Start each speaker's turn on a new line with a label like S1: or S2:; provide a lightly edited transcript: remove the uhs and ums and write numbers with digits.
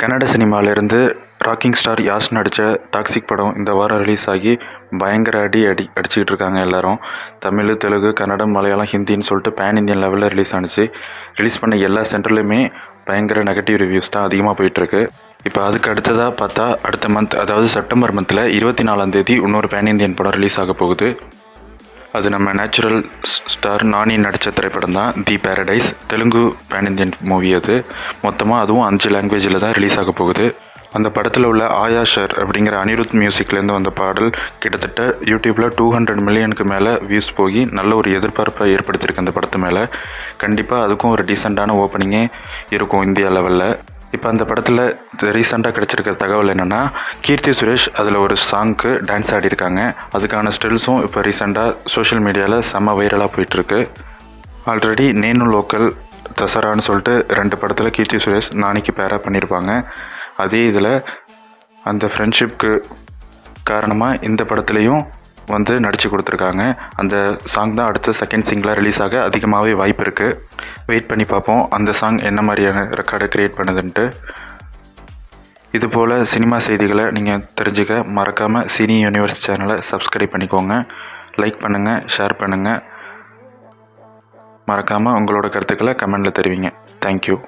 S1: Kannada சினிமாவிலேருந்து rocking star Yash நடித்த toxic படம் இந்த வாரம் ரிலீஸ் ஆகி பயங்கர அடிச்சுக்கிட்டு இருக்காங்க எல்லோரும். தமிழ், தெலுங்கு, கன்னடம், மலையாளம், ஹிந்தின்னு சொல்லிட்டு பேன் இந்தியன் லெவலில் ரிலீஸ் ஆணுச்சு. ரிலீஸ் பண்ண எல்லா சென்டர்லையுமே பயங்கர நெகட்டிவ் ரிவ்யூஸ் தான் அதிகமாக போயிட்டுருக்கு. இப்போ அதுக்கு அடுத்ததாக பார்த்தா அடுத்த மந்த், அதாவது செப்டம்பர் மந்தில் 24ஆம் தேதி இன்னொரு பேன் இந்தியன் படம் ரிலீஸ் ஆக போகுது. அது நம்ம நேச்சுரல் ஸ்டார் நானி நடித்த திரைப்படம் தான் the paradise. Telugu pan Indian movie அது. மொத்தமாக அதுவும் 5 லாங்குவேஜில் தான் ரிலீஸ் ஆக போகுது. அந்த படத்தில் உள்ள ஆயா ஷர் அப்படிங்கிற அனிருத் மியூசிக்லேருந்து வந்த பாடல் கிட்டத்தட்ட யூடியூப்பில் 200 மில்லியனுக்கு மேலே வியூஸ் போய் நல்ல ஒரு எதிர்பார்ப்பை ஏற்படுத்தியிருக்கு அந்த படத்து மேலே. கண்டிப்பாக அதுக்கும் ஒரு டீசெண்டான ஓப்பனிங்கே இருக்கும் இந்தியா லெவலில். இப்போ அந்த படத்தில் ரீசெண்டாக கிடச்சிருக்கிற தகவல் என்னென்னா, கீர்த்தி சுரேஷ் அதில் ஒரு சாங்க்கு டான்ஸ் ஆடிருக்காங்க. அதுக்கான ஸ்டில்ஸும் இப்போ ரீசெண்டாக சோஷியல் மீடியாவில் செம்ம வைரலாக போயிட்டுருக்கு. ஆல்ரெடி நேனு லோக்கல், தசரான்னு சொல்லிட்டு 2 படத்தில் கீர்த்தி சுரேஷ் நானிக்கு பேராக பண்ணியிருப்பாங்க. அதே இதில் அந்த ஃப்ரெண்ட்ஷிப்க்கு காரணமாக இந்த படத்துலையும் நடித்து கொடுத்துருக்காங்க. அந்த சாங் தான் அடுத்த செகண்ட் சிங்கிளாக ரிலீஸ் ஆக அதிகமாகவே வாய்ப்பு இருக்குது. வெயிட் பண்ணி பார்ப்போம் அந்த சாங் என்ன மாதிரியான ரெக்கார்டை க்ரியேட் பண்ணுதுன்ட்டு. இதுபோல் சினிமா செய்திகளை நீங்கள் தெரிஞ்சுக்க மறக்காமல் சினி யூனிவர்ஸ் சேனலை சப்ஸ்கிரைப் பண்ணிக்கோங்க. லைக் பண்ணுங்கள், ஷேர் பண்ணுங்கள். மறக்காமல் உங்களோட கருத்துக்களை கமெண்டில் தெரிவிங்க. தேங்க்யூ.